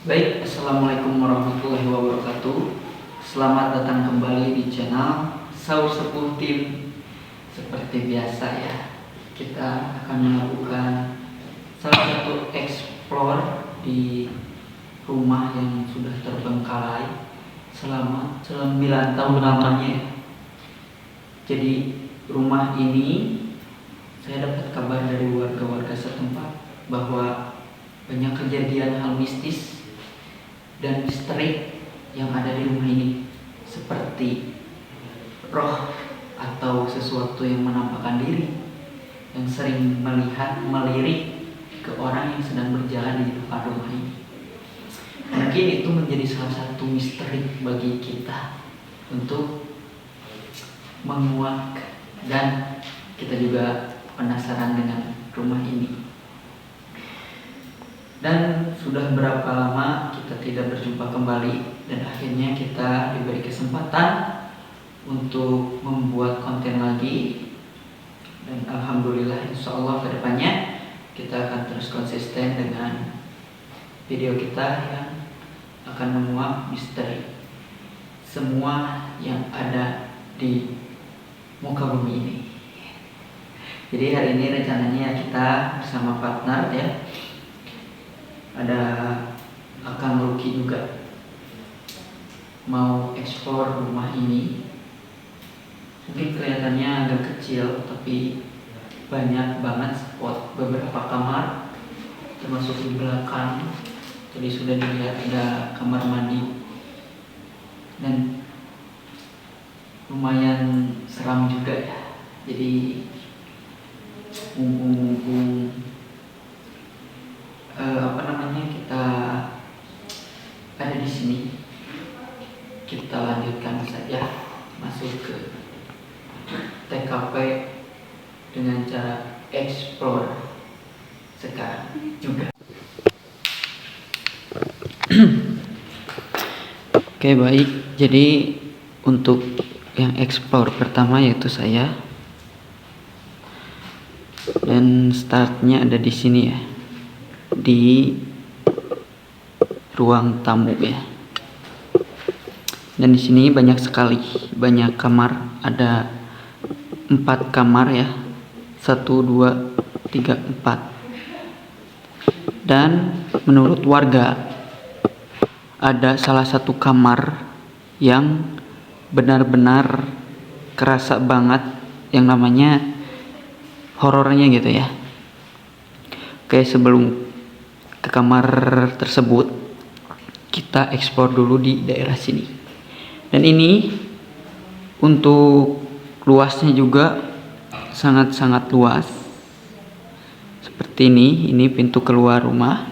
Baik, Assalamualaikum warahmatullahi wabarakatuh. Selamat datang kembali di channel Saur Sepuh Tim. Seperti biasa ya, kita akan melakukan salah satu explore di rumah yang sudah terbengkalai selama 9 tahun lamanya. Jadi rumah ini saya dapat kabar dari warga-warga setempat bahwa banyak kejadian hal mistis dan misteri yang ada di rumah ini, seperti roh atau sesuatu yang menampakkan diri yang sering melirik ke orang yang sedang berjalan di depan rumah ini. Mungkin itu menjadi salah satu misteri bagi kita untuk menguak, dan kita juga penasaran dengan rumah ini. Dan sudah berapa lama kita tidak berjumpa kembali, dan akhirnya kita diberi kesempatan untuk membuat konten lagi. Dan alhamdulillah, insya Allah kedepannya kita akan terus konsisten dengan video kita yang akan menguak misteri semua yang ada di muka bumi ini. Jadi hari ini rencananya kita bersama partner ya, ada Akang Lucky juga, mau eksplor rumah ini. Mungkin kelihatannya agak kecil, tapi banyak banget spot, beberapa kamar termasuk di belakang. Jadi sudah dilihat ada kamar mandi, dan lumayan seram juga ya. Jadi mumpung kita ada di sini, kita lanjutkan saja masuk ke TKP dengan cara explore sekarang juga. Oke, baik. Jadi untuk yang explore pertama yaitu saya, dan startnya ada di sini ya, di ruang tamu ya. Dan di sini banyak sekali, banyak kamar, ada 4 kamar ya, 1, 2, 3, 4. Dan menurut warga ada salah satu kamar yang benar-benar kerasa banget yang namanya horornya gitu ya. Oke, sebelum ke kamar tersebut, kita eksplor dulu di daerah sini. Dan ini untuk luasnya juga sangat-sangat luas. Seperti ini pintu keluar rumah.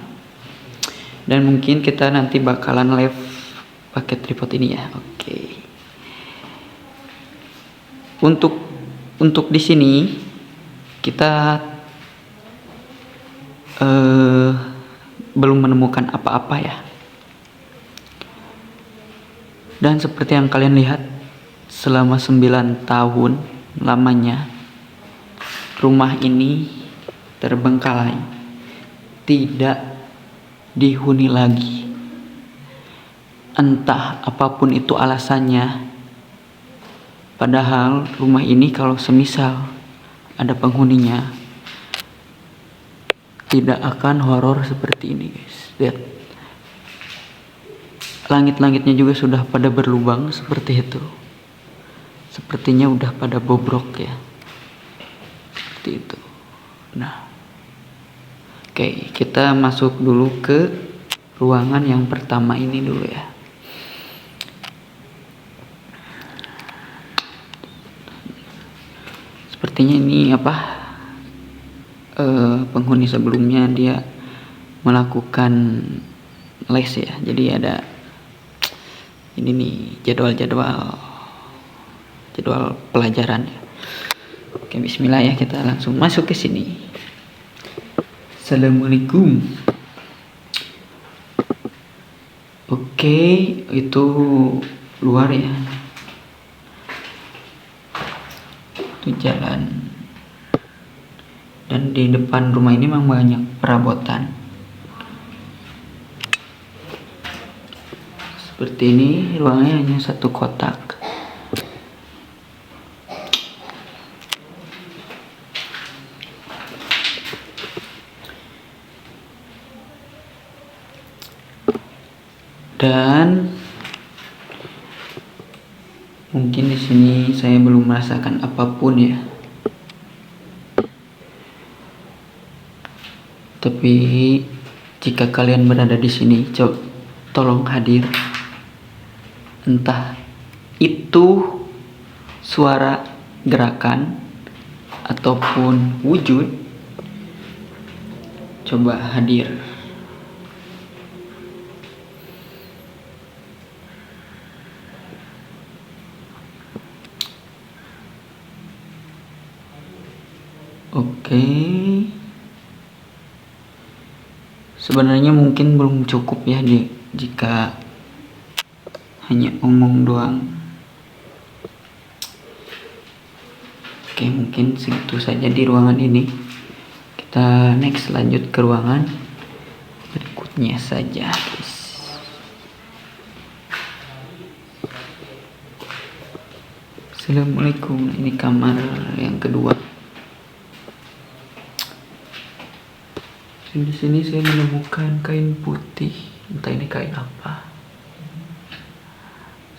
Dan mungkin kita nanti bakalan live pakai tripod ini ya. Oke. Untuk di sini kita belum menemukan apa-apa ya. Dan seperti yang kalian lihat, selama 9 tahun lamanya rumah ini terbengkalai, tidak dihuni lagi. Entah apapun itu alasannya, padahal rumah ini kalau semisal ada penghuninya, tidak akan horor seperti ini guys. Lihat, langit-langitnya juga sudah pada berlubang seperti itu. Sepertinya udah pada bobrok ya, seperti itu. Nah, oke, kita masuk dulu ke ruangan yang pertama ini dulu ya. Sepertinya ini penghuni sebelumnya dia melakukan les ya. Jadi ada ini nih jadwal pelajaran ya. Oke, bismillah ya, kita langsung masuk ke sini. Assalamualaikum. Oke, itu luar ya. Itu jalan. Dan di depan rumah ini memang banyak perabotan. Seperti ini, ruangannya hanya satu kotak. Dan mungkin di sini saya belum merasakan apapun ya. Tapi jika kalian berada di sini, tolong hadir. Entah itu suara gerakan ataupun wujud, coba hadir. Oke. Sebenarnya mungkin belum cukup ya jika hanya omong doang. Oke, mungkin segitu saja di ruangan ini. Kita next lanjut ke ruangan berikutnya saja, guys. Assalamualaikum. Ini kamar yang kedua. Di sini saya menemukan kain putih, entah ini kain apa.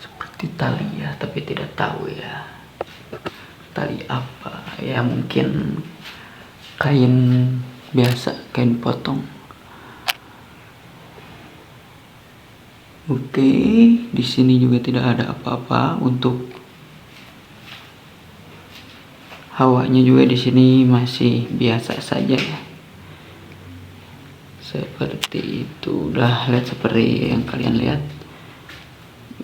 Seperti tali ya, tapi tidak tahu ya. Tali apa? Ya mungkin kain biasa, kain potong. Oke, di sini juga tidak ada apa-apa. Untuk hawanya juga di sini masih biasa saja ya. Seperti itu, udah lihat seperti yang kalian lihat.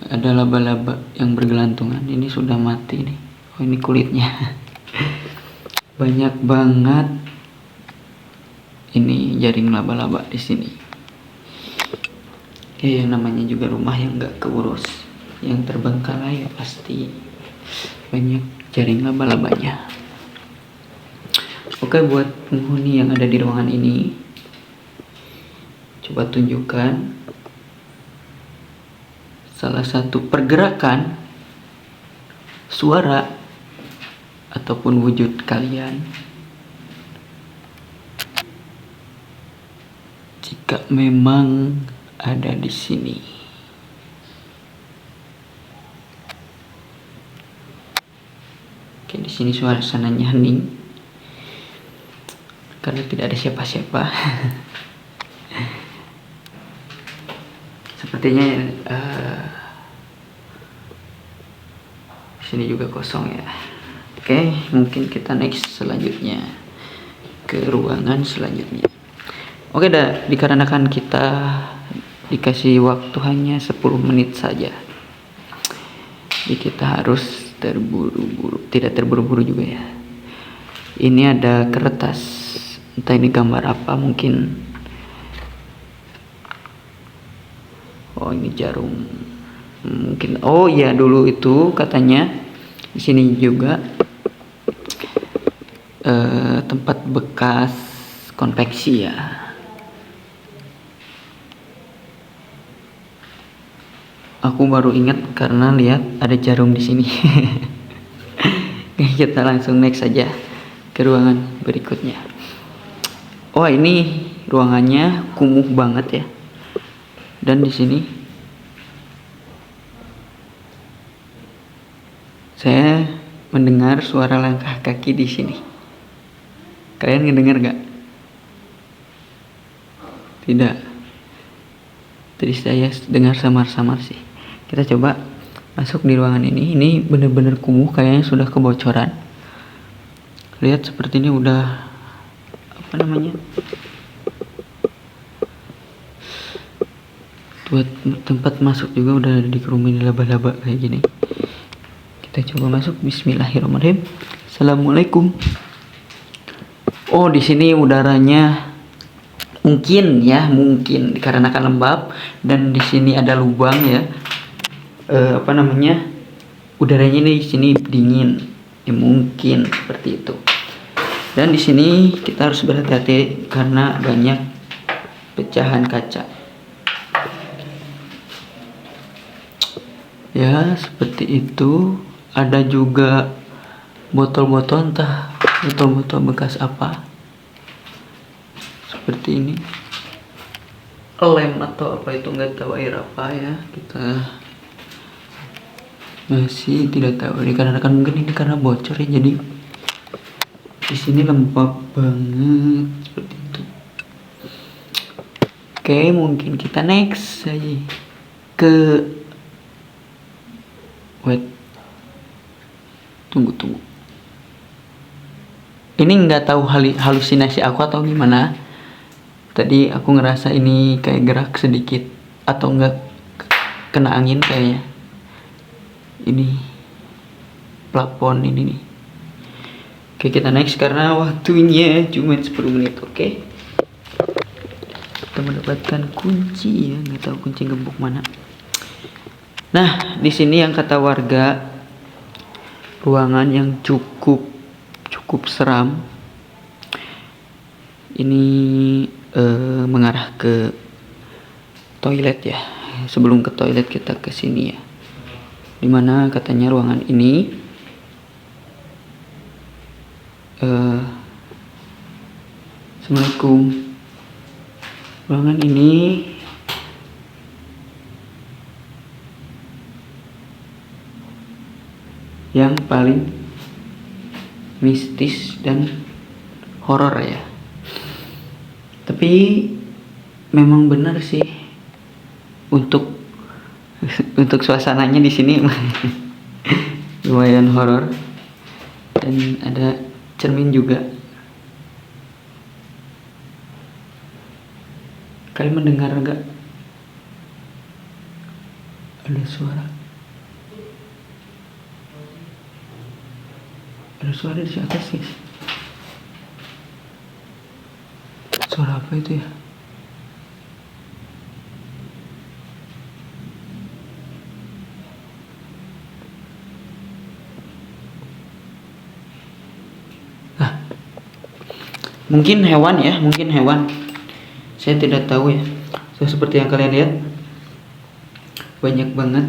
Ada laba-laba yang bergelantungan. Ini sudah mati nih. Oh, ini kulitnya. Banyak banget ini jaring laba-laba di sini. Ya, yang namanya juga rumah yang gak keurus, yang terbengkalai ya pasti banyak jaring laba-labanya. Oke, buat penghuni yang ada di ruangan ini, coba tunjukkan salah satu pergerakan, suara, ataupun wujud kalian jika memang ada di sini. Oke, di sini suasananya hening karena tidak ada siapa-siapa. Sepertinya sini juga kosong ya. Oke, mungkin kita next selanjutnya ke ruangan selanjutnya. Oke, dikarenakan kita dikasih waktu hanya 10 menit saja, jadi kita harus tidak terburu-buru juga ya. Ini ada kertas, entah ini gambar apa, mungkin. Oh, ini jarum. Mungkin. Oh iya, dulu itu katanya di sini juga tempat bekas konveksi ya. Aku baru ingat karena lihat ada jarum di sini. Kita langsung next saja ke ruangan berikutnya. Oh, ini ruangannya kumuh banget ya. Dan di sini saya mendengar suara langkah kaki di sini. Kalian ngedengar gak? Tidak. Tadi saya dengar samar-samar sih. Kita coba masuk di ruangan ini. Ini bener-bener kumuh, kayaknya sudah kebocoran. Lihat seperti ini udah apa namanya? Buat tempat masuk juga udah dikerumuni laba-laba kayak gini. Kita coba masuk. Bismillahirrahmanirrahim. Assalamualaikum. Oh, di sini udaranya mungkin dikarenakan lembab dan di sini ada lubang ya. Udaranya di sini dingin. Ya, mungkin seperti itu. Dan di sini kita harus berhati-hati karena banyak pecahan kaca. Ya, seperti itu. Ada juga botol-botol, entah botol-botol bekas apa. Seperti ini. Lem atau apa itu, nggak tahu air apa ya. Kita masih tidak tahu. Dikarenakan mungkin ini karena bocor ya, jadi di sini lembab banget seperti itu. Oke, mungkin kita next aja ke tunggu. Ini nggak tahu halusinasi aku atau gimana. Tadi aku ngerasa ini kayak gerak sedikit atau enggak kena angin kayaknya. Ini plafon ini nih. Oke, kita next karena waktunya cuma 10 menit. Oke. Kita mendapatkan kunci ya, nggak tahu kunci gembok mana. Nah, di sini yang kata warga, ruangan yang cukup seram. Ini mengarah ke toilet ya. Sebelum ke toilet kita ke sini ya. Dimana katanya ruangan ini Assalamualaikum. Ruangan ini yang paling mistis dan horor ya. Tapi memang benar sih untuk suasananya di sini lumayan horor, dan ada cermin juga. Kalian mendengar gak? Ada suara. Ada suara di atas guys. Suara apa itu ya? Mungkin hewan ya, mungkin hewan. Saya tidak tahu ya. So, seperti yang kalian lihat, banyak banget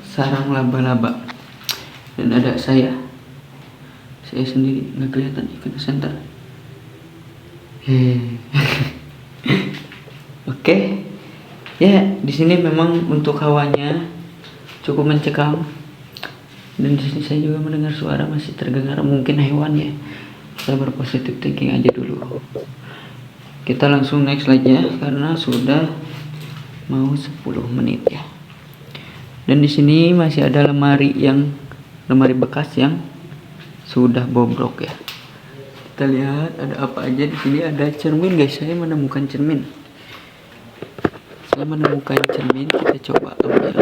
sarang laba-laba. Dan ada saya sendiri nggak kelihatan ikan center. Oke. Ya, di sini memang untuk hawanya cukup mencekam. Dan di sini saya juga mendengar suara masih terdengar, mungkin hewan ya. Kita berpositif thinking aja dulu. Kita langsung next lagi ya, karena sudah mau 10 menit ya. Dan di sini masih ada lemari bekas yang sudah bobrok ya. Kita lihat ada apa aja di sini. Ada cermin guys, saya menemukan cermin. Kita coba ambil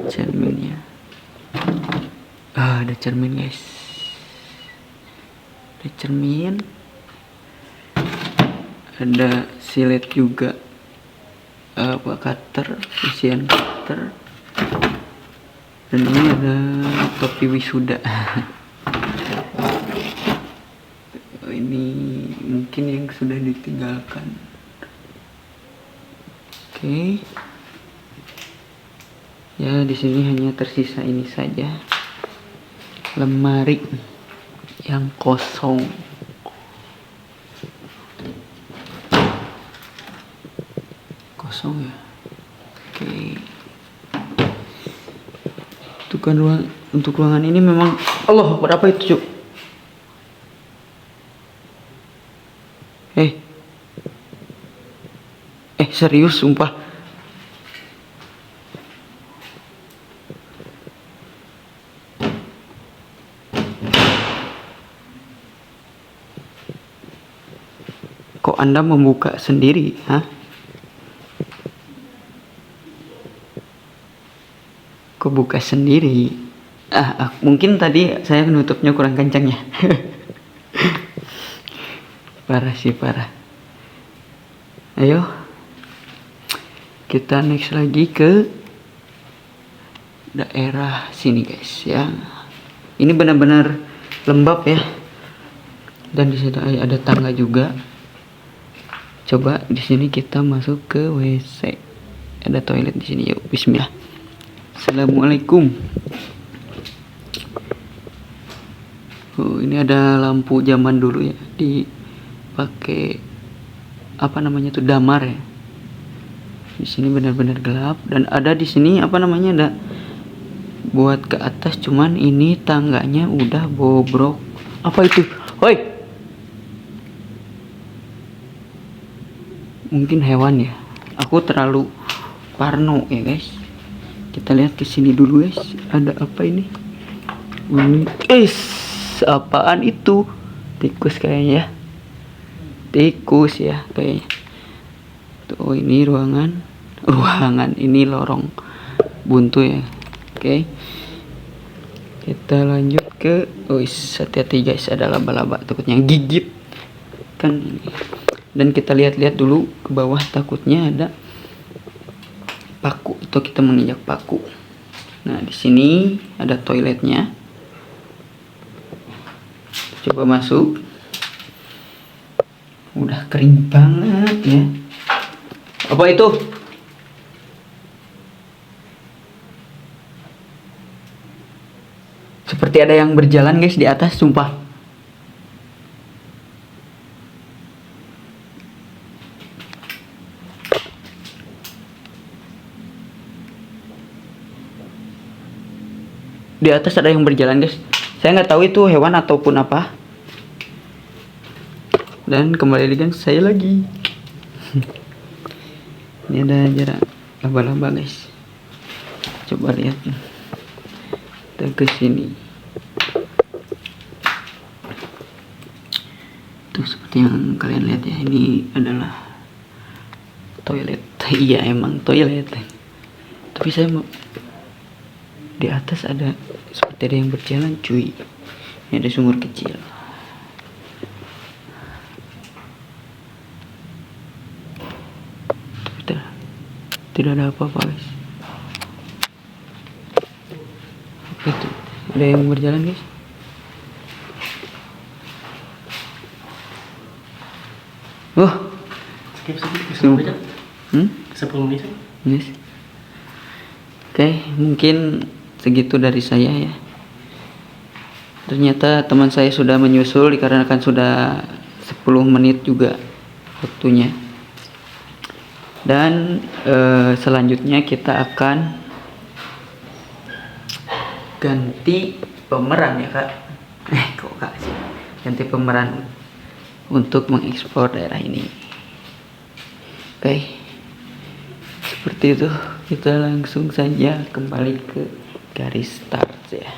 cerminnya. Ada cermin guys. Ada cermin. Ada silet juga. Cutter, isian cutter. Dan ini ada topi wisuda. Ini mungkin yang sudah ditinggalkan. Oke. Ya, di sini hanya tersisa ini saja. Lemari yang kosong. Ya. Oke. Untuk ruangan ini memang Allah, berapa itu, Cuk? Serius sumpah. Kok Anda membuka sendiri, hah? Kok buka sendiri? Mungkin tadi saya nutupnya kurang kencang ya. Parah. Ayo, kita next lagi ke daerah sini guys ya. Ini benar-benar lembab ya. Dan di situ ada tangga juga. Coba di sini kita masuk ke WC. Ada toilet di sini, yuk. Bismillah. Assalamualaikum. Oh, ini ada lampu zaman dulu ya, dipakai apa namanya tuh, damar ya. Di sini benar-benar gelap dan ada di sini apa namanya, ada buat ke atas, cuman ini tangganya udah bobrok. Apa itu? Woi. Mungkin hewan ya. Aku terlalu parno ya, guys. Kita lihat ke sini dulu, guys. Ada apa ini? Ini apaan itu? Tikus kayaknya. Tikus ya kayaknya. Tuh, ini ruangan ini lorong buntu ya. Oke. Kita lanjut ke hati-hati guys, ada laba-laba takutnya gigit kan. Dan kita lihat-lihat dulu ke bawah, takutnya ada paku atau kita menginjak paku. Nah, di sini ada toiletnya. Coba masuk. Udah kering banget ya. Apa itu? Seperti ada yang berjalan guys di atas, sumpah. Di atas ada yang berjalan guys. Saya nggak tahu itu hewan ataupun apa. Dan kembali dengan saya lagi. Ini ada jarak laba-laba guys. Coba lihat. Kita ke sini. Tuh seperti yang kalian lihat ya, ini adalah toilet. Iya emang toilet. Tapi saya mau di atas ada seperti ada yang berjalan cuy. Ini ada sumur kecil. Tidak ada apa-apa guys. Apa itu? Ada yang berjalan guys. Wah. Skip 10 menit. 10 menit. Yes. Oke, mungkin segitu dari saya ya. Ternyata teman saya sudah menyusul dikarenakan sudah 10 menit juga waktunya. Dan selanjutnya kita akan ganti pemeran ya kak. Kok kak sih? Ganti pemeran untuk mengekspor daerah ini. Oke, seperti itu. Kita langsung saja kembali ke garis start ya.